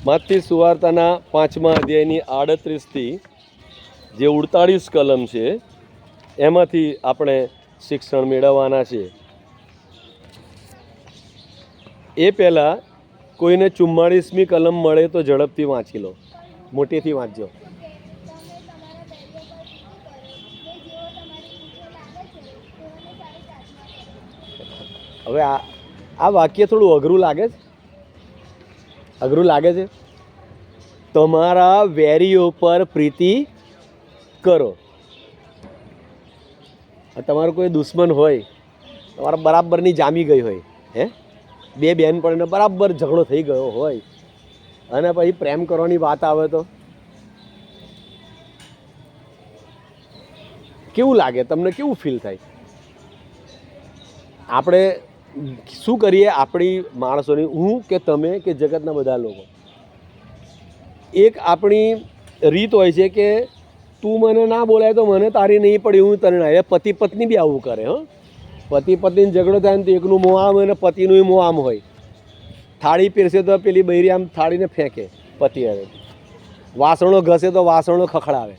માથી સુવાર્તાના 5મા અધ્યાયની 38થી જે 48 કલમ છે એમાંથી આપણે શિક્ષણ મેળવવાના છે. એ પહેલાં કોઈને 44મી કલમ મળે તો ઝડપથી વાંચી લો, મોટેથી વાંચજો. હવે આ વાક્ય થોડું અઘરું લાગે છે. તમારા વેરીઓ પર પ્રીતિ કરો. તમારો કોઈ દુશ્મન હોય, તમારા બરાબરની જામી ગઈ હોય, બે બહેનપણીનો બરાબર ઝઘડો થઈ ગયો હોય અને પછી પ્રેમ કરવાની વાત આવે તો કેવું લાગે? તમને કેવું ફીલ થાય? આપણે શું કરીએ? આપણી માણસોની, હું કે તમે કે જગતના બધા લોકો, એક આપણી રીત હોય છે કે તું મને ના બોલાય તો મને તારી નહીં પડી, હું તને ના. પતિ પત્ની બી આવું કરે. પતિ પત્નીને ઝઘડો થાય ને તો એકનું મોં આમ હોય ને પતિનું મોં આમ હોય. થાળી પીરસે તો પેલી બૈરી આમ થાળીને ફેંકે, પતિ આવે. વાસણો ઘસે તો વાસણો ખખડાવે.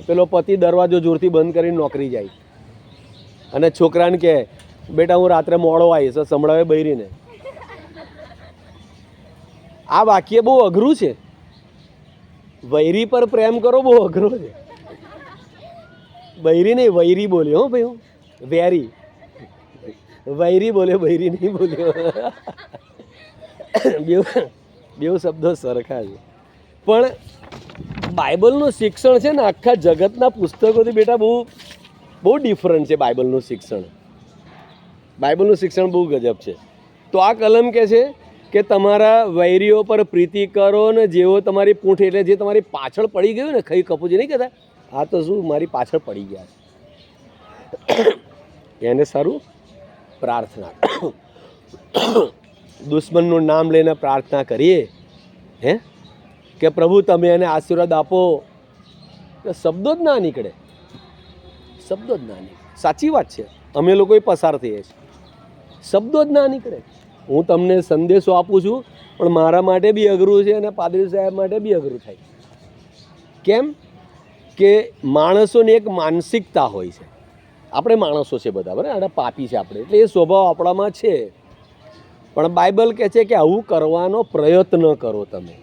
પેલો પતિ દરવાજો જોરથી બંધ કરીને નોકરી જાય અને છોકરાને કહે બેટા હું રાત્રે મોડો આવીશ, સંભળાવે બૈરીને. આ વાક્ય બહુ અઘરું છે. વૈરી પર પ્રેમ કરો બહુ અઘરો છે. બૈરી નહીં, વૈરી બોલ્યો. ભાઈ હું વેરી, વૈરી બોલ્યો, બૈરી નહીં બોલ્યો. બે શબ્દો સરખા છે. પણ બાઇબલનું શિક્ષણ છે ને આખા જગતના પુસ્તકોથી બેટા બહુ ડિફરન્ટ છે. બાઇબલનું શિક્ષણ બહુ ગજબ છે. તો આ કલમ કહે છે કે તમારા વૈરીઓ પર પ્રીતિ કરો ને જેવો તમારી પૂંઠ, એટલે જે તમારી પાછળ પડી ગયું ને, ખઈ કપૂજી નહીં કહેતા, આ તો શું મારી પાછળ પડી ગયા છે, એને સારું પ્રાર્થના. દુશ્મનનું નામ લઈને પ્રાર્થના કરીએ કે પ્રભુ તમે એને આશીર્વાદ આપો, તો શબ્દો જ ના નીકળે. સાચી વાત છે, અમે લોકો પસાર થઈએ છીએ, શબ્દો જ ના નીકળે. હું તમને સંદેશો આપું છું પણ મારા માટે બી અઘરું છે અને પાદરી સાહેબ માટે બી અઘરું થાય. કેમ કે માણસોની એક માનસિકતા હોય છે. આપણે માણસો છે બધા, બરાબર, પાપી છે આપણે, એટલે એ સ્વભાવ આપણામાં છે. પણ બાઇબલ કહે છે કે આવું કરવાનો પ્રયત્ન કરો તમે.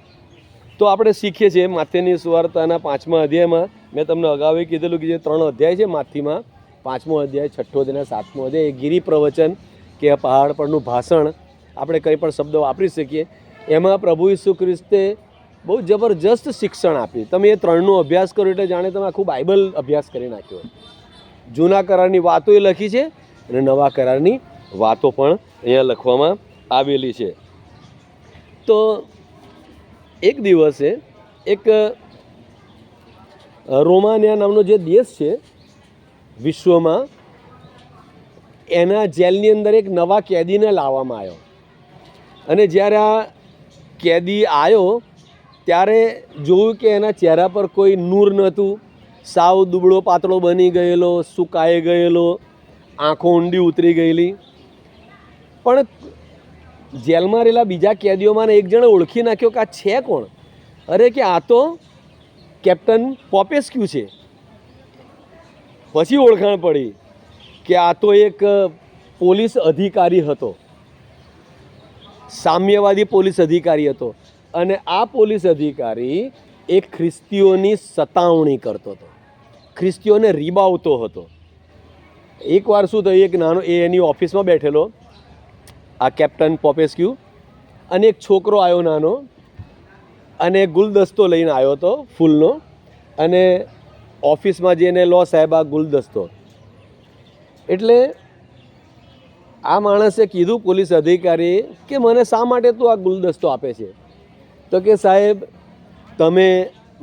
તો આપણે શીખીએ છીએ માથેની સુવાર્તાના 5મા અધ્યાયમાં. મેં તમને અગાઉ કીધેલું કે જે 3 અધ્યાય છે માથીમાં, 5મો અધ્યાય, 6ઠ્ઠો અધ્યાય, 7મો અધ્યાય, એ ગિરી પ્રવચન કે પહાડ પરનું ભાષણ, આપણે કંઈ પણ શબ્દો વાપરી શકીએ. એમાં પ્રભુ ઈસુ ખ્રિસ્તે બહુ જબરજસ્ત શિક્ષણ આપ્યું. તમે એ 3નો અભ્યાસ કરો એટલે જાણે તમે આખું બાઇબલ અભ્યાસ કરી નાખ્યો. જૂના કરારની વાતો એ લખી છે અને નવા કરારની વાતો પણ અહીંયા લખવામાં આવેલી છે. તો એક દિવસે એક રોમાનિયા નામનો જે દેશ છે વિશ્વમાં, એના જેલની અંદર એક નવા કેદીને લાવવામાં આવ્યો. અને જ્યારે આ કેદી આવ્યો ત્યારે જોયું કે એના ચહેરા પર કોઈ નૂર નહોતું. સાવ દુબળો પાતળો બની ગયેલો, સુકાઈ ગયેલો, આંખો ઊંડી ઉતરી ગયેલી. પણ જેલમાં રહેલા બીજા કેદીઓમાં એક જણે ઓળખી નાખ્યો કે આ છે કોણ? અરે કે આ તો કેપ્ટન પોપેસ્ક્યુ છે. પછી ઓળખાણ પડી કે આ તો એક પોલીસ અધિકારી હતો, સામ્યવાદી પોલીસ અધિકારી હતો. અને આ પોલીસ અધિકારી એક ખ્રિસ્તીઓની સતાવણી કરતો હતો, ખ્રિસ્તીઓને રીબાવતો હતો. એકવાર શું થયું, એક નાનો એની ઓફિસમાં બેઠેલો આ કેપ્ટન પોપેસ્ક્યુ, અને એક છોકરો આવ્યો નાનો, અને ગુલદસ્તો લઈને આવ્યો હતો ફૂલનો, અને ઓફિસમાં જઈને લો સાહેબ આ ગુલદસ્તો. એટલે આ માણસે કીધું, પોલીસ અધિકારી, કે મને શા માટે તું આ ગુલદસ્તો આપે છે? તો કે સાહેબ તમે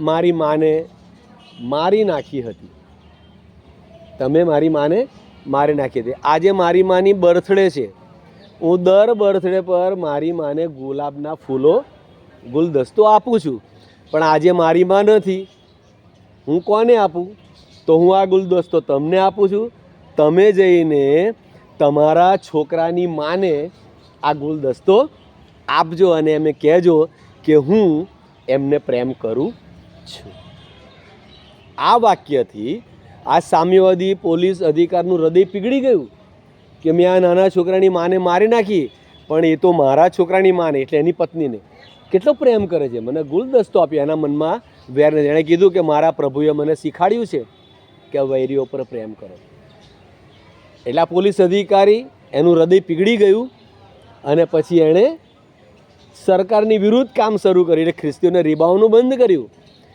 મારી માને મારી નાખી હતી, આજે મારી માની બર્થડે છે. હું દર બર્થડે પર મારી માને ગુલાબના ફૂલો, ગુલદસ્તો આપું છું, પણ આજે મારી માં નથી, હું કોને આપું? તો હું આ ગુલદસ્તો તમને આપું છું. તમે જઈને તમારા છોકરાની માને આ ગુલદસ્તો આપજો અને એમને કહેજો કે હું એમને પ્રેમ કરું છું. આ વાક્યથી આ સામ્યવાદી પોલીસ અધિકારનું હૃદય પીગળી ગયું કે મેં આ નાના છોકરાની માને મારી નાખી, પણ એ તો મારા છોકરાની માને એટલે એની પત્નીને કેટલો પ્રેમ કરે છે, મને ગુલદસ્તો આપ્યો. એના મનમાં વેર નથી. એણે કીધું કે મારા પ્રભુએ મને શીખવાડ્યું છે કે વૈરીઓ પર પ્રેમ કરો. એટલે આ પોલીસ અધિકારી એનું હૃદય પીગળી ગયું અને પછી એણે સરકારની વિરુદ્ધ કામ શરૂ કર્યું. એટલે ખ્રિસ્તીઓને રીબાવવાનું બંધ કર્યું.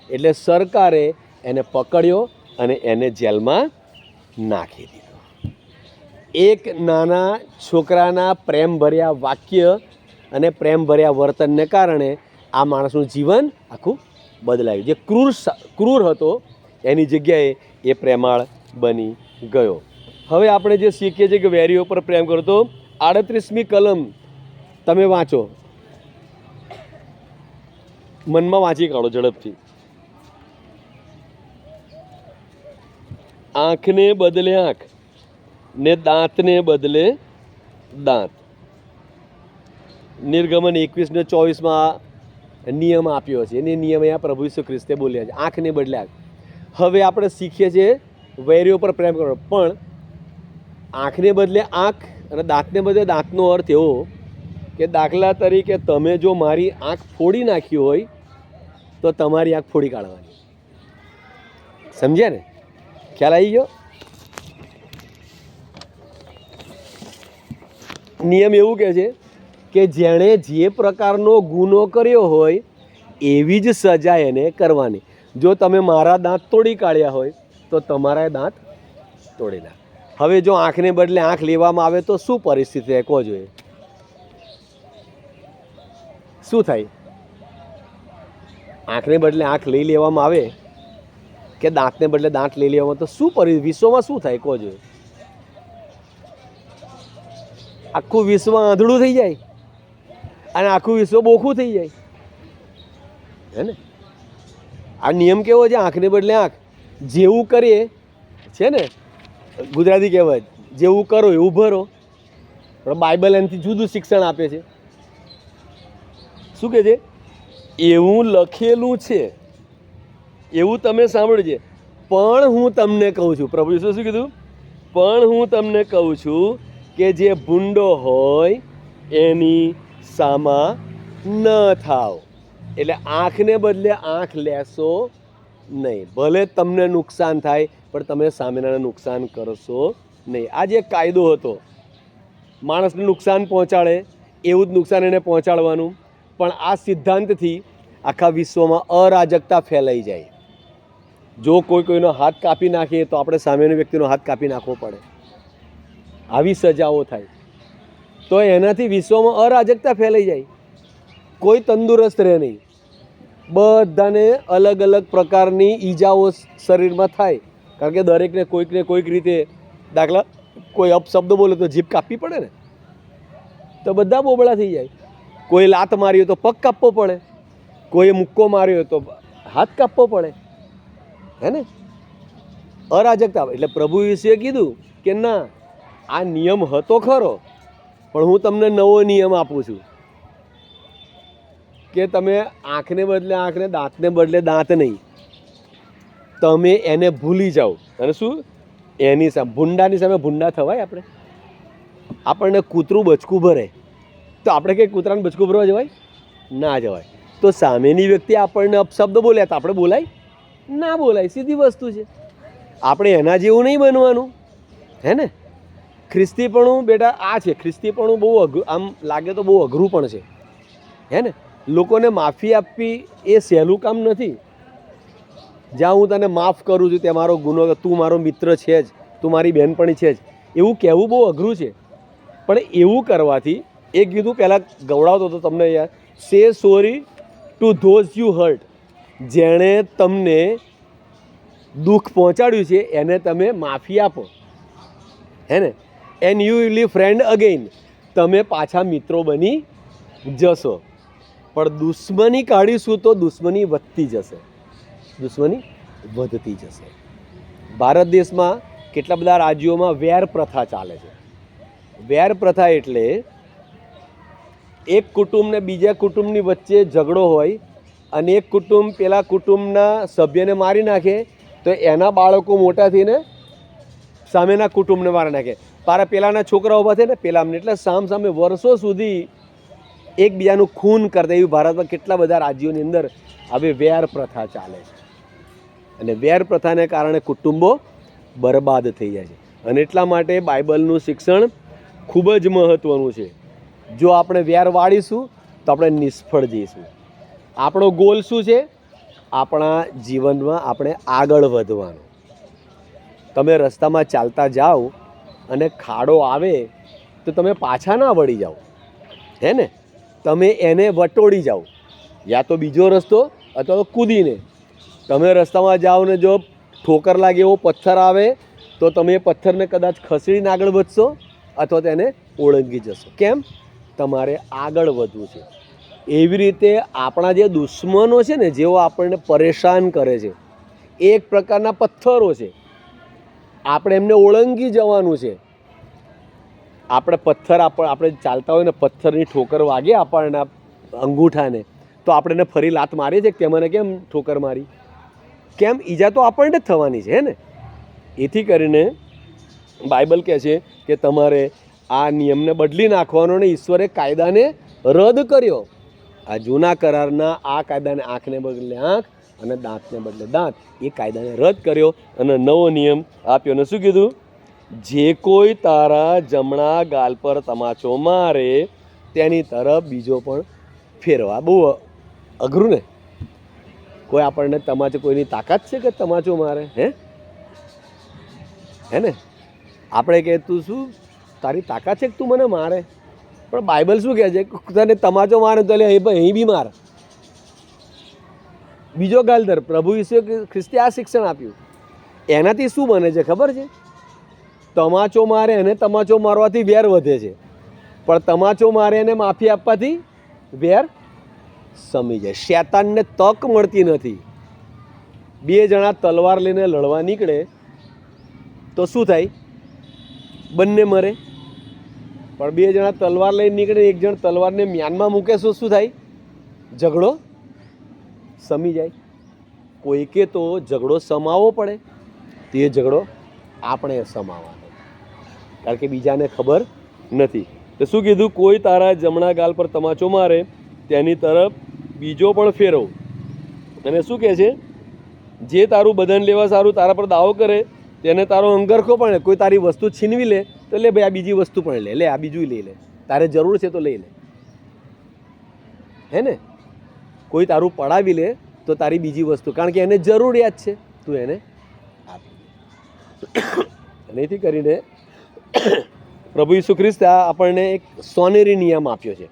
એટલે સરકારે એને પકડ્યો અને એને જેલમાં નાખી દીધો. એક નાના છોકરાના પ્રેમભર્યા વાક્ય અને પ્રેમભર્યા વર્તનને કારણે આ માણસનું જીવન આખું બદલાયું. જે ક્રૂર હતો એની જગ્યાએ એ પ્રેમાળ બની ગયો. હવે આપણે જે શીખીએ છીએ કે વેરીઓ પર પ્રેમ કરો, તો 38મી કલમ તમે વાંચો, મનમાં વાંચી કાઢો ઝડપથી. આંખને બદલે આંખ ને દાંતને બદલે દાંત. નિર્ગમન 21 ને 24 નિયમ આપ્યો છે. એની નિયમ અહીંયા પ્રભુ ઈસુ ખ્રિસ્તે બોલ્યા છે, આંખને બદલે આંખ. હવે આપણે શીખીએ છીએ વૈરીઓ પર પ્રેમ કરો, પણ આંખને બદલે આંખ અને દાંતને બદલે દાંતનો અર્થ એવો કે દાખલા તરીકે તમે જો મારી આંખ ફોડી નાખી હોય તો તમારી આંખ ફોડી કાઢવાની. સમજ્યા ને? ખ્યાલ આવી ગયો? નિયમ એવું કહે છે કે જેણે જે પ્રકારનો ગુનો કર્યો હોય એવી જ સજા એને કરવાની. જો તમે મારા દાંત તોડી કાઢ્યા હોય તો તમારા દાંત તોડી નાખ. હવે જો આંખને બદલે આંખ લેવામાં આવે તો શું પરિસ્થિતિ થાય કહો જોઈએ? શું થાય? આંખને બદલે આંખ લઈ લેવામાં આવે કે દાંતને બદલે દાંત લઈ લેવામાં, તો શું વિશ્વમાં શું થાય કહો જોઈએ? આખું વિશ્વ આંધળું થઈ જાય અને આખું વિશ્વ બોખું થઈ જાય, હે ને? આ નિયમ કેવો છે? આંખને બદલે આંખ. જેવું કરીએ છે ને, ગુજરાતી કહેવાય જેવું કરો એવું ભરો. પણ બાઇબલ એનાથી જુદું શિક્ષણ આપે છે. શું કહે છે? એવું લખેલું છે, એવું તમે સાંભળ્યું છે, પણ હું તમને કહું છું. પ્રભુ ઈસુએ શું કીધું? પણ હું તમને કહું છું કે જે ભૂંડો હોય એની સામા ન થાવ. એટલે આંખને બદલે આંખ લેશો નહીં. ભલે તમને નુકસાન થાય પણ તમે સામેનાને નુકસાન કરશો નહીં. આ જે કાયદો હતો, માણસને નુકસાન પહોંચાડે એવું જ નુકસાન એને પહોંચાડવાનું. પણ આ સિદ્ધાંતથી આખા વિશ્વમાં અરાજકતા ફેલાઈ જાય. જો કોઈનો હાથ કાપી નાખે તો આપણે સામેનો વ્યક્તિનો હાથ કાપી નાખવો પડે. આવી સજાઓ થાય તો એનાથી વિશ્વમાં અરાજકતા ફેલાઈ જાય. કોઈ તંદુરસ્ત રહે નહીં. બધાને અલગ અલગ પ્રકારની ઈજાઓ શરીરમાં થાય. કારણ કે દરેકને કોઈક રીતે, દાખલા કોઈ અપશબ્દ બોલે તો જીભ કાપવી પડે ને, તો બધા બોબળા થઈ જાય. કોઈ લાત મારી હોય તો પગ કાપવો પડે, કોઈ મુક્કો માર્યો હોય તો હાથ કાપવો પડે, હે ને? અરાજકતા. એટલે પ્રભુ ઈસુએ કીધું કે ના, આ નિયમ હતો ખરો, પણ હું તમને નવો નિયમ આપું છું કે તમે આંખને બદલે આંખને, દાંતને બદલે દાંત નહીં. તમે એને ભૂલી જાઓ. અને શું? એની સામે, ભૂંડાની સામે ભૂંડા થવાય? આપણને કૂતરું બચકું ભરે તો આપણે કંઈ કૂતરાને બચકું ભરવા જવાય? ના જવાય. તો સામેની વ્યક્તિ આપણને અપશબ્દ બોલ્યા તો આપણે બોલાય? ના બોલાય. સીધી વસ્તુ છે. આપણે એના જેવું નહીં બનવાનું, હે ને? ખ્રિસ્તીપણું બેટા આ છે. ખ્રિસ્તીપણું બહુ આમ લાગે તો બહુ અઘરું પણ છે, હે ને? લોકોને માફી આપવી એ સહેલું કામ નથી. જ્યાં હું તને માફ કરું છું તે મારો ગુનો, તું મારો મિત્ર છે જ, તું મારી બહેનપણી છે જ, એવું કહેવું બહુ અઘરું છે. પણ એવું કરવાથી એક કીધું પહેલાં ગવડાવતો હતો તમને યાર, સે sorry to those you hurt. જેણે તમને દુઃખ પહોંચાડ્યું છે એને તમે માફી આપો, હે ને? And you will be friend again. તમે પાછા મિત્રો બની જશો. પણ દુશ્મની કાઢીશું તો દુશ્મની વધતી જશે, દુશ્મની વધતી જશે. ભારત દેશમાં કેટલા બધા રાજ્યોમાં વેર પ્રથા ચાલે છે. વેર પ્રથા એટલે એક કુટુંબને બીજા કુટુંબની વચ્ચે ઝઘડો હોય અને એક કુટુંબ પેલા કુટુંબના સભ્યને મારી નાખે તો એના બાળકો મોટા થઈને સામેના કુટુંબને મારી નાખે. પેલાના છોકરા ઊભા થાય ને પેલામને, એટલે સામે વર્ષો સુધી એકબીજાનું ખૂન કરતા. એવી ભારતમાં કેટલા બધા રાજ્યોની અંદર હવે વેર પ્રથા ચાલે છે, અને વેર પ્રથાને કારણે કુટુંબો બરબાદ થઈ જાય છે. અને એટલા માટે બાઇબલનું શિક્ષણ ખૂબ જ મહત્ત્વનું છે. જો આપણે વેર વાળીશું તો આપણે નિષ્ફળ જઈશું. આપણો ગોલ શું છે? આપણા જીવનમાં આપણે આગળ વધવાનું. તમે રસ્તામાં ચાલતા જાઓ અને ખાડો આવે તો તમે પાછા ના વળી જાઓ, હે ને? તમે એને વટોળી જાઓ, યા તો બીજો રસ્તો અથવા તો કૂદીને. તમે રસ્તામાં જાઓ ને જો ઠોકર લાગે એવો પથ્થર આવે તો તમે એ પથ્થરને કદાચ ખસેડીને આગળ વધશો અથવા તેને ઓળંગી જશો. કેમ? તમારે આગળ વધવું છે. એવી રીતે આપણા જે દુશ્મનો છે ને, જેઓ આપણને પરેશાન કરે છે, એક પ્રકારના પથ્થરો છે. આપણે એમને ઓળંગી જવાનું છે. આપણે ચાલતા હોય ને પથ્થરની ઠોકર વાગે આપણને અંગૂઠાને, તો આપણે એને ફરી લાત મારીએ છીએ કે મને કેમ ઠોકર મારી? કેમ? ઈજા તો આપણને જ થવાની છે, હે ને? એથી કરીને બાઇબલ કહે છે કે તમારે આ નિયમને બદલી નાખવાનો ને ઈશ્વરે કાયદાને રદ કર્યો. આ જૂના કરારના આ કાયદાને આંખને બદલે આંખ અને દાંતને બદલે દાંત, એ કાયદાને રદ કર્યો અને નવો નિયમ આપ્યો. અને શું કીધું? જે કોઈ તારા જમણા ગાલ પર તમાચો મારે તેની તરફ બીજો પણ ફેરવા. બહુ અઘરું ને? કોઈ આપણને તમાચો, કોઈની તાકાત છે કે તમાચો મારે? હે ને? આપણે કહે તું શું તારી તાકાત છે કે તું મને મારે? પણ બાઇબલ શું કહે છે? તને તમાચો મારે તો અહીં બી માર, બીજો ગાલધર. પ્રભુ ઈસુ ખ્રિસ્તે આ શિક્ષણ આપ્યું. એનાથી શું બને છે ખબર છે? તમાચો મારે અને તમાચો મારવાથી વેર વધે છે, પણ તમાચો મારે અને માફી આપવાથી વેર સમી જાય. શેતાનને તક મળતી નથી. બે જણા તલવાર લઈને લડવા નીકળે તો શું થાય? બંને મરે. પણ બે જણા તલવાર લઈને નીકળે, એક જણ તલવારને મ્યાનમાં મૂકે, શું થાય? ઝઘડો સમી જાય. કોઈકે તો ઝઘડો સમાવવો પડે, તો એ ઝઘડો આપણે સમાવવાનો, કારણ કે બીજાને ખબર નથી. તો શું કીધું? કોઈ તારા જમણા ગાલ પર તમાચો મારે તેની તરફ બીજો પણ ફેરવ. અને શું કહે છે? જે તારું બદન લેવા સારું તારા પર દાવો કરે તેને તારો અંગરખો પણ. કોઈ તારી વસ્તુ છીનવી લે તો લે ભાઈ આ બીજી વસ્તુ પણ લે, આ બીજું લઈ લે. તારે જરૂર છે તો લઈ લે, હે ને? કોઈ તારું પડાવી લે તો તારી બીજી વસ્તુ, કારણ કે એને જરૂરિયાત છે, તું એને આપી. અને એથી કરીને પ્રભુ ઈસુ ખ્રિસ્તે આપણને એક સોનેરી નિયમ આપ્યો છે.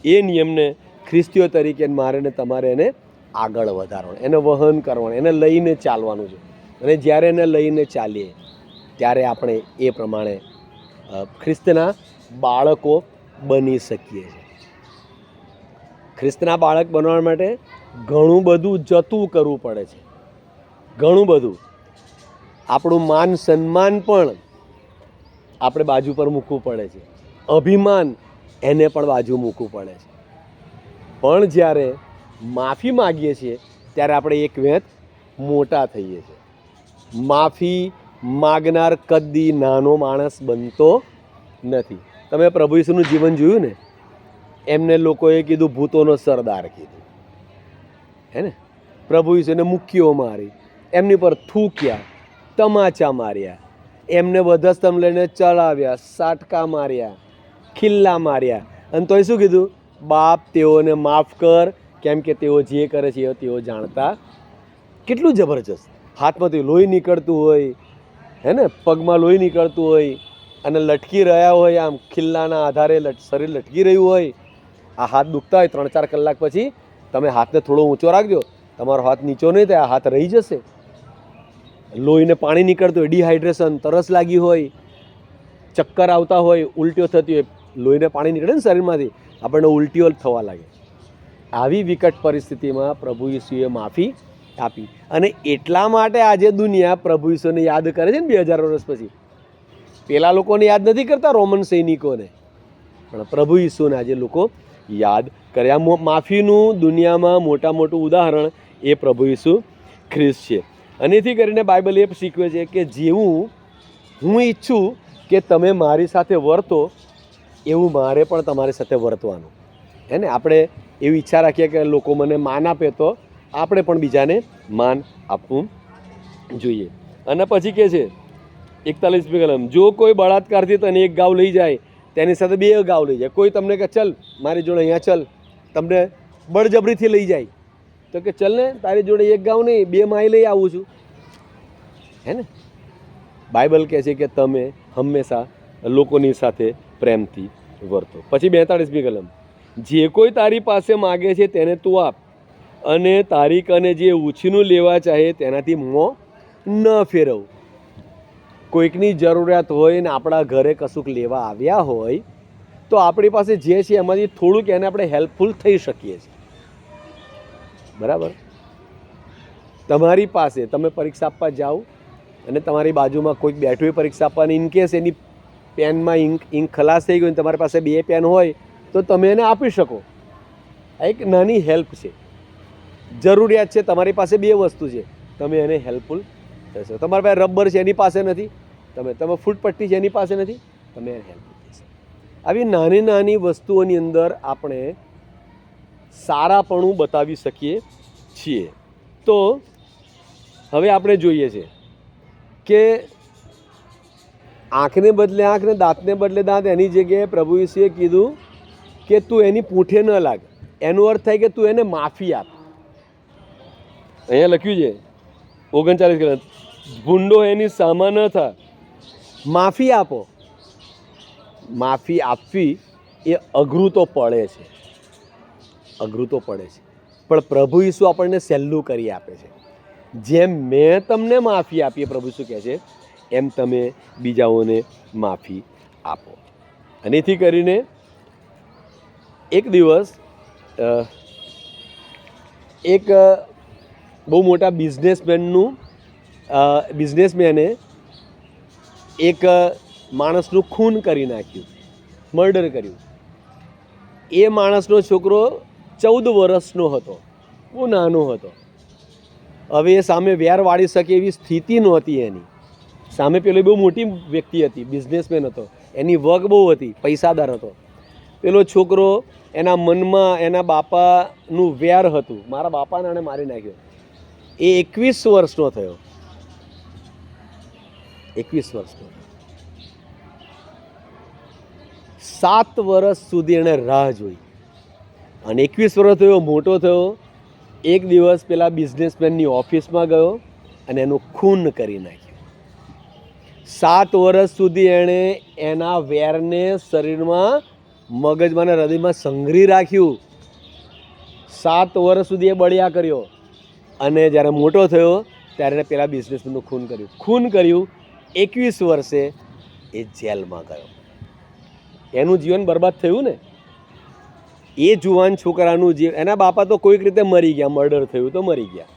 એ નિયમને ખ્રિસ્તીઓ તરીકે મારે ને તમારે એને આગળ વધારવાનો, એને વહન કરવાનું, એને લઈને ચાલવાનું છે. અને જ્યારે એને લઈને ચાલીએ ત્યારે આપણે એ પ્રમાણે ખ્રિસ્તના બાળકો બની શકીએ છીએ. ખ્રિસ્તના બાળક બનવા માટે ઘણું બધું જતું કરવું પડે છે, ઘણું બધું. આપણું માન સન્માન પણ આપણે બાજુ પર મૂકવું પડે છે, અભિમાન એને પણ બાજુ મૂકવું પડે છે. પણ જ્યારે માફી માગીએ છીએ ત્યારે આપણે એક વેંત મોટા થઈએ છીએ. માફી માગનાર કદી નાનો માણસ બનતો નથી. તમે પ્રભુ ઈસુનું જીવન જોયું ને? એમને લોકોએ કીધું ભૂતોનો સરદાર કીધું, હે ને? પ્રભુ ઈસુને મુક્કીઓ મારી, એમની પર થૂક્યા, તમાચા માર્યા, એમને વધસ્તંભ લઈને ચડાવ્યા, સાટકા માર્યા, ખિલ્લા માર્યા. અને તોય શું કીધું? બાપ તેઓને માફ કર, કેમ કે તેઓ જે કરે છે એ તેઓ જાણતા. કેટલું જબરજસ્ત! હાથમાંથી લોહી નીકળતું હોય, હે ને? પગમાં લોહી નીકળતું હોય અને લટકી રહ્યા હોય, આમ ખિલ્લાના આધારે શરીર લટકી રહ્યું હોય. આ હાથ દુખતા હોય 3-4 કલાક પછી તમે હાથને થોડો ઊંચો રાખજો, તમારો હાથ નીચો નહીં થાય, આ હાથ રહી જશે. લોહીને પાણી નીકળતું હોય, ડિહાઇડ્રેશન, તરસ લાગી હોય, ચક્કર આવતા હોય, ઉલટીઓ થતી હોય, લોહીને પાણી નીકળે ને શરીરમાંથી, આપણને ઉલટીઓ થવા લાગે. આવી વિકટ પરિસ્થિતિમાં પ્રભુ ઈસુએ માફી આપી. અને એટલા માટે આજે દુનિયા પ્રભુ ઈસુને યાદ કરે છે ને 2000 વર્ષ પછી. પેલા લોકોને યાદ નથી કરતા, રોમન સૈનિકોને, પણ પ્રભુ ઈસુને આજે લોકો યાદ કરે. આ માફીનું દુનિયામાં મોટું ઉદાહરણ એ પ્રભુ ઈસુ ખ્રિસ્ત છે. અને એથી કરીને બાઇબલ એ શીખવે છે કે જેવું હું ઈચ્છું કે તમે મારી સાથે વર્તો એવું મારે પણ તમારી સાથે વર્તવાનું. હે ને? આપણે એવી ઈચ્છા રાખીએ કે લોકો મને માન આપે તો આપણે પણ બીજાને માન આપવું જોઈએ. અને પછી કે છે 41મી કલમ, જો કોઈ બળાત્કારથી તને એક ગાવ લઈ જાય તેની સાથે 2 ગાવ લઈ જાય. કોઈ તમને કે ચલ મારી જોડે અહીંયા ચલ, તમને બળજબરીથી લઈ જાય તો કે ચલ ને, તારી જોડે 1 ગાવ નહીં 2 માઈ લઈ આવું છું. હે ને? બાઇબલ કહે છે કે તમે હંમેશા લોકોની સાથે પ્રેમથી વર્તો. પછી 42મી કલમ, જે કોઈ તારી પાસે માગે છે તેને તું આપ, અને તારી કને જે ઉછીનું લેવા ચાહે તેનાથી મોં ન ફેરવ. કોઈકની જરૂરિયાત હોય ને આપણા ઘરે કશુંક લેવા આવ્યા હોય તો આપણી પાસે જે છે એમાંથી થોડુંક એને આપણે હેલ્પફુલ થઈ શકીએ છીએ. બરાબર? તમારી પાસે તમે પરીક્ષા આપવા જાઓ અને તમારી બાજુમાં કોઈક બેઠું હોય પરીક્ષા આપવાની, ઇનકેસ એની પેનમાં ઇંક ખલાસ થઈ ગઈ, તમારી પાસે 2 પેન હોય તો તમે એને આપી શકો. આ એક નાની હેલ્પ છે. જરૂરિયાત છે, તમારી પાસે 2 વસ્તુ છે, તમે એને હેલ્પફુલ થશો. તમારી પાસે રબર છે એની પાસે નથી, તમે ફૂટપટ્ટી છે એની પાસે નથી, તમે એને હેલ્પફુલ થશો. આવી નાની નાની વસ્તુઓની અંદર આપણે સારાપણું બતાવી શકીએ છીએ. તો હવે આપણે જોઈએ છે કે આંખને બદલે આંખ ને દાંતને બદલે દાંત, એની જગ્યાએ પ્રભુ ઈસુએ કીધું કે તું એની પૂંઠે ન લાગ. એનો અર્થ થાય કે તું એને માફી આપ. અહીંયા લખ્યું છે 39 કલમ, ભૂંડો એની સામા ન થા. માફી આપો. માફી આપવી એ અઘરું તો પડે છે, પણ પ્રભુ ઈસુ આપણને સહેલું કરી આપે છે. જેમ મેં તમને માફી આપી, પ્રભુ શું કહે છે, એમ તમે બીજાઓને માફી આપો. અને એથી કરીને એક દિવસ એક બહુ મોટા બિઝનેસમેને એક માણસનું ખૂન કરી નાખ્યું, મર્ડર કર્યું. એ માણસનો છોકરો 14 વર્ષનો હતો, બહુ નાનો હતો. હવે એ સામે વેર વાળી શકે એવી સ્થિતિ નહોતી એની સામે. પેલો બહુ મોટી વ્યક્તિ હતી, બિઝનેસમેન હતો, એની વગ બહુ હતી, પૈસાદાર હતો. પેલો છોકરો એના મનમાં એના બાપાનું વેર હતું, મારા બાપાને આણે મારી નાખ્યો. એ 21 વર્ષનો થયો. 21 વર્ષનો. 7 વર્ષ સુધી એણે રાહ જોઈ અને 21 વર્ષ થયો, મોટો થયો. એક દિવસ પેલા બિઝનેસમેનની ઓફિસમાં ગયો અને એનું ખૂન કરી નાખ્યું. 7 વર્ષ સુધી એણે એના વેરને શરીરમાં, મગજમાં અને હૃદયમાં સંઘરી રાખ્યું. 7 વર્ષ સુધી એ બળિયા કર્યો અને જ્યારે મોટો થયો ત્યારે એને પેલા બિઝનેસમેનનું ખૂન કર્યું. 21 વર્ષે એ જેલમાં ગયો. એનું જીવન બરબાદ થયું ને. એ જુવાન છોકરાનું જીવન, એના બાપા તો કોઈક રીતે મરી ગયા, મર્ડર થયું તો મરી ગયા,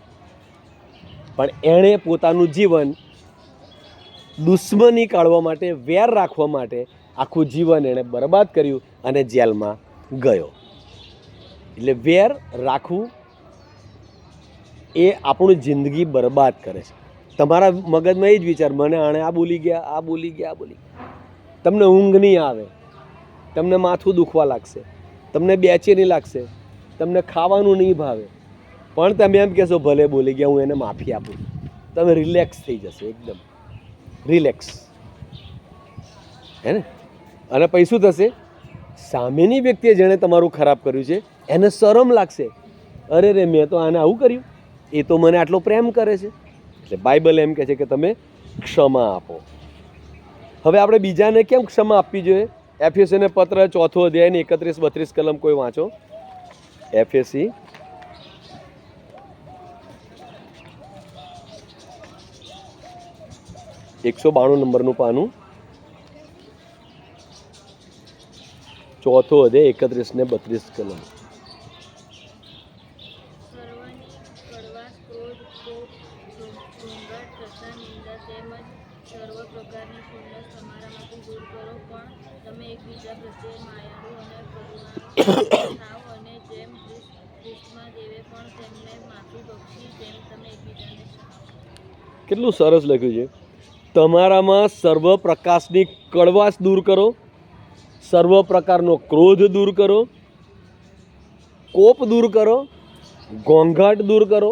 પણ એણે પોતાનું જીવન દુશ્મની કાઢવા માટે, વેર રાખવા માટે આખું જીવન એણે બરબાદ કર્યું અને જેલમાં ગયો. એટલે વેર રાખવું એ આપણું જિંદગી બરબાદ કરે છે. તમારા મગજમાં એ જ વિચાર, મને આણે આ બોલી ગયા. તમને ઊંઘ નહીં આવે, તમને માથું દુખવા લાગશે, તમને બેચેની લાગશે, તમને ખાવાનું નહીં ભાવે, પણ તમે એમ કહેશો ભલે બોલી ગયા, હું એને માફી આપું. તમે રિલેક્સ થઈ જશો, એકદમ રિલેક્સ. હે ને? અને પછી શું થશે? સામેની વ્યક્તિએ જેણે તમારું ખરાબ કર્યું છે એને શરમ લાગશે, અરે રે મેં તો આને આવું કર્યું, એ તો મને આટલો પ્રેમ કરે છે. એટલે બાઇબલ એમ કહે છે કે તમે ક્ષમા આપો. હવે આપણે બીજાને કેમ ક્ષમા આપવી જોઈએ? એફએસીને પત્ર 4 અધ્યાય 31-32 કલમ કોઈ વાંચો. એફએસી 192 નંબરનું પાનું, 4 અધ્યાય 31 ને 32 કલમ. સર્વ પ્રકારની ખુન્નસ તમારામાંથી દૂર કરો, પણ તમે એકબીજા પ્રત્યે માયાળુ અને કરુણાળુ થાઓ, અને જેમ ખ્રિસ્તમાં દેવે પણ તેમને માફી બક્ષી, તેમ તમે એકબીજાને ક્ષમા કરો. કેટલું સરસ લખ્યું છે. તમારામાં સર્વ પ્રકાશની કડવાશ દૂર કરો, સર્વ પ્રકારનો ક્રોધ દૂર કરો, કોપ દૂર કરો, ઘોંઘાટ દૂર કરો,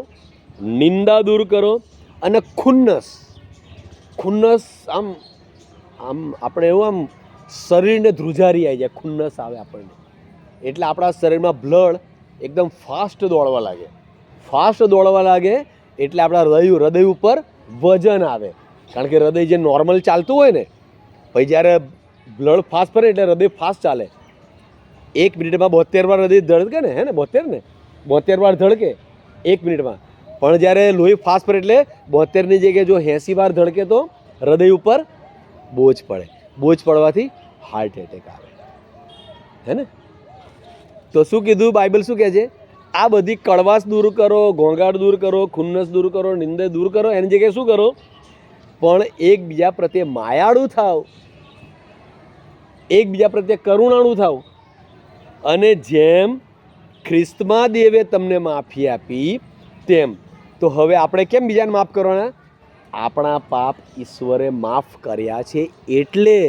નિંદા દૂર કરો, અને ખુન્નસ. ખુન્નસ આમ આમ આપણે એવું આમ શરીરને ધ્રુજારી આવી જાય, ખુન્નસ આવે આપણને, એટલે આપણા શરીરમાં બ્લડ એકદમ ફાસ્ટ દોડવા લાગે. ફાસ્ટ દોડવા લાગે એટલે આપણા હૃદય ઉપર વજન આવે, કારણ કે હૃદય જે નોર્મલ ચાલતું હોય ને, પછી જ્યારે બ્લડ ફાસ્ટ ફરે એટલે હૃદય ફાસ્ટ ચાલે. 1 મિનિટમાં 72 વાર હૃદય ધડકે ને, હે ને 72 વાર ધડકે 1 મિનિટમાં. પણ જ્યારે લોહી ફાસ્ટ ફરે એટલે 72ની જગ્યાએ જો 80 વાર ધડકે તો હૃદય ઉપર બોજ પડે. બોજ પડવાથી હાર્ટ એટેક આવે, હે ને. તો શું કીધું? બાઇબલ શું કહે છે? આ બધી કડવાશ દૂર કરો, ઘોંઘાટ દૂર કરો, ખુન્નસ દૂર કરો, નિંદા દૂર કરો. એની જગ્યાએ શું કરો? પણ એકબીજા પ્રત્યે માયાળુ થાવ, એકબીજા પ્રત્યે કરુણાળુ થાવ, અને જેમ ખ્રિસ્તમાં દેવે તમને માફી આપી તેમ. તો હવે આપણે કેમ બીજાને માફ કરવાના? આપણા પાપ ઈશ્વરે માફ કર્યા છે એટલે.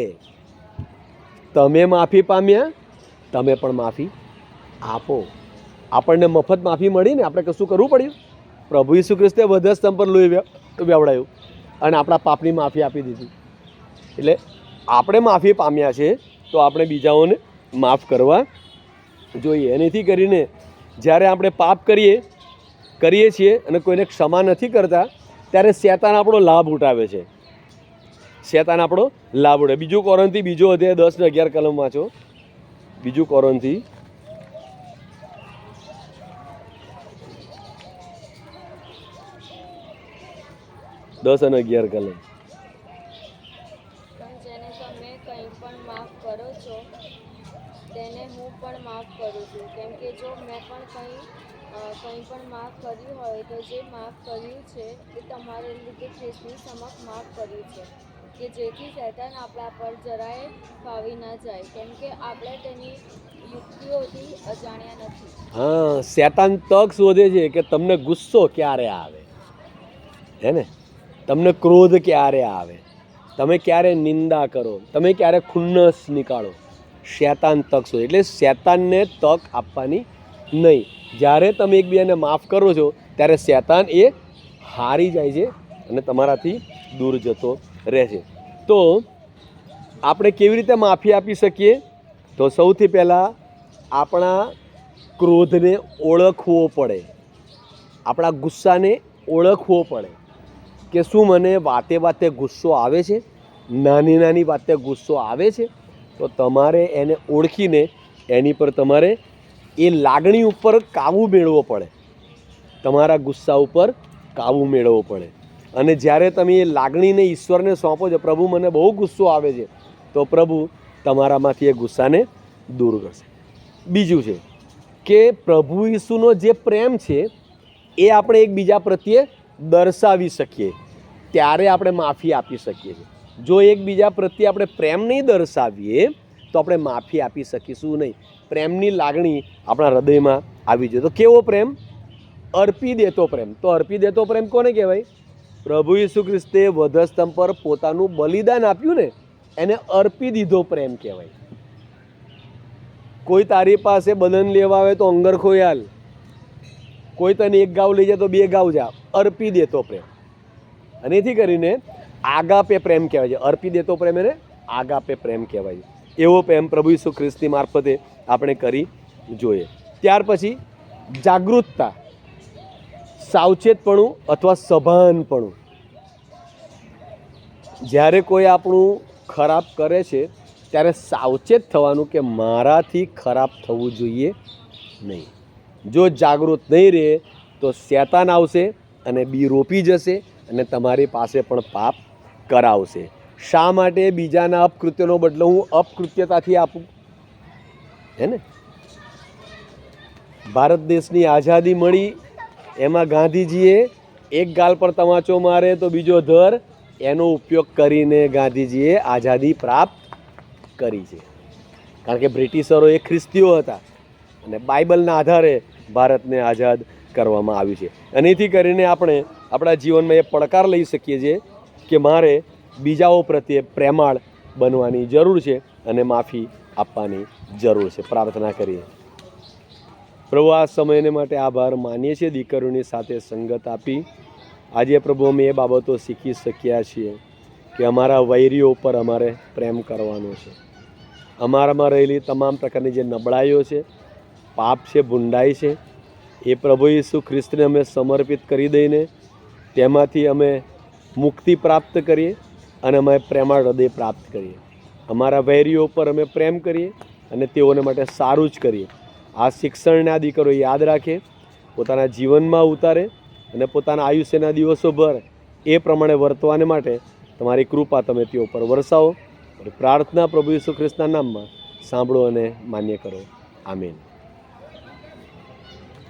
તમે માફી પામ્યા, તમે પણ માફી આપો. આપણને મફત માફી મળી ને, આપણે કશું કરવું પડ્યું? પ્રભુ ઈસુ ખ્રિસ્તે વધસ્તંભ પર લોહી વેવડાયું અને આપણા પાપની માફી આપી દીધી. એટલે આપણે માફી પામ્યા છે તો આપણે બીજાઓને માફ કરવા જોઈએ. એનાથી કરીને જ્યારે આપણે પાપ કરીએ છીએ અને કોઈને ક્ષમા નથી કરતા, ત્યારે શેતાન આપણો લાભ ઉઠાવે છે. શેતાન આપણો લાભ ઉઠાવે. 2 કોરિન્થી 2 અધ્યાય 10 ને 11 કલમ વાંચો. 2 કોરિન્થી 10 અને 11 કલમ. પણ જેને તમે કંઈ પણ માફ કરો છો તેને હું પણ માફ કરું છું. કેમ કે જો મેં પણ કંઈ પણ માફ કર્યું હોય તો જે માફ કર્યું છે તે તમારે લીધે ખ્રિસ્તની સમક્ષ માફ કર્યું છે, કે જેથી શૈતાન આપણા પર જરાય ફાવી ના જાય, કેમ કે આપણે તેની યુક્તિઓથી અજાણ્યા નથી. હા, શેતાન તક શોધે છે કે તમને ગુસ્સો ક્યારે આવે, હે ને, તમને ક્રોધ ક્યારે આવે, તમે ક્યારે નિંદા કરો, તમે ક્યારે ખુન્નસ નીકાળો. શેતાન તક શોધે. એટલે શેતાનને તક આપવાની નહીં. જ્યારે તમે એકબીજાને માફ કરો છો ત્યારે શેતાન એ હારી જાય છે અને તમારાથી દૂર જતો રહે છે. તો આપણે કેવી રીતે માફી આપી શકીએ? તો સૌથી પહેલાં આપણા ક્રોધને ઓળખવો પડે, આપણા ગુસ્સાને ઓળખવો પડે કે શું મને વાતે વાતે ગુસ્સો આવે છે, નાની નાની વાતે ગુસ્સો આવે છે. તો તમારે એને ઓળખીને એની પર તમારે એ લાગણી ઉપર કાબૂ મેળવવો પડે, તમારા ગુસ્સા ઉપર કાબૂ મેળવવો પડે. અને જ્યારે તમે એ લાગણીને ઈશ્વરને સોંપો છો, પ્રભુ મને બહુ ગુસ્સો આવે છે, તો પ્રભુ તમારામાંથી એ ગુસ્સાને દૂર કરશે. બીજું છે કે પ્રભુ ઈસુનો જે પ્રેમ છે એ આપણે એકબીજા પ્રત્યે દર્શાવી શકીએ, ત્યારે આપણે માફી આપી શકીએ છીએ. જો એકબીજા પ્રત્યે આપણે પ્રેમ નહીં દર્શાવીએ તો આપણે માફી આપી શકીશું નહીં. પ્રેમની લાગણી આપણા હૃદયમાં આવી જોઈએ. તો કેવો પ્રેમ? અર્પી દેતો પ્રેમ. તો અર્પી દેતો પ્રેમ કોને કહેવાય? પ્રભુ ઈસુ ખ્રિસ્તે વધસ્તંભ પર પોતાનું બલિદાન આપ્યું ને, એને અર્પી દીધો પ્રેમ કહેવાય. કોઈ તારી પાસે બદન લેવા આવે તો અંગર ખોયાલ, કોઈ તને 1 ગાવ લઈ જાય તો 2 ગાવ જા. અર્પી દેતો પ્રેમ. અને એથી કરીને આગાપે પ્રેમ કહેવાય છે. અર્પી દેતો પ્રેમ એને આગાપે પ્રેમ કહેવાય છે. એવો પ્રેમ પ્રભુ ઈસુ ખ્રિસ્તની મારફતે આપણે કરી જોઈએ. ત્યાર પછી જાગૃતતા, સાવચેતપણું અથવા સભાનપણું. જ્યારે કોઈ આપણું ખરાબ કરે છે ત્યારે સાવચેત થવાનું કે મારાથી ખરાબ થવું જોઈએ નહીં. જો જાગૃત નહીં રહે તો શેતાન આવશે અને બી રોપી જશે અને તમારી પાસે પણ પાપ કરાવશે. શા માટે બીજાના અપકૃત્યનો બદલો હું અપકૃત્યતાથી આપું? હે ને. ભારત દેશની આઝાદી મળી એમાં ગાંધીજીએ એક ગાલ પર તમાચો મારે તો બીજો ધર એનો ઉપયોગ કરીને ગાંધીજીએ આઝાદી પ્રાપ્ત કરી છે. કારણ કે બ્રિટિશરો એ ખ્રિસ્તીઓ હતા અને બાઇબલના આધારે ભારતને આઝાદ કરવામાં આવ્યું છે. અને એથી કરીને આપણે આપણા જીવનમાં એ પડકાર લઈ શકીએ છીએ કે મારે બીજાઓ પ્રત્યે પ્રેમાળ બનવાની જરૂર છે અને માફી આપવાની જરૂર છે. પ્રાર્થના કરીએ. પ્રભુ, આ સમયને માટે આભાર માનીએ છીએ. દીકરીઓની સાથે સંગત આપી આજે પ્રભુ અમે એ બાબતો શીખી શક્યા છીએ કે અમારા વૈરીઓ ઉપર અમારે પ્રેમ કરવાનો છે. અમારામાં રહેલી તમામ પ્રકારની જે નબળાઈઓ છે, પાપ છે, ભૂંડાઈ છે, એ પ્રભુ ઈસુ ખ્રિસ્તને અમે સમર્પિત કરી દઈને તેમાંથી અમે મુક્તિ પ્રાપ્ત કરીએ અને અમે પ્રેમાળ હૃદય પ્રાપ્ત કરીએ. અમારા વૈરીઓ ઉપર અમે પ્રેમ કરીએ અને તેઓને માટે સારું જ કરીએ. આ શિક્ષણને આ દીકરો યાદ રાખે, પોતાના જીવનમાં ઉતારે અને પોતાના આયુષ્યના દિવસો ભર એ પ્રમાણે વર્તવાને માટે તમારી કૃપા તમે તેઓ પર વરસાવો. પ્રાર્થના પ્રભુ ઈસુ ખ્રિસ્તના નામમાં સાંભળો અને માન્ય કરો. આમીન.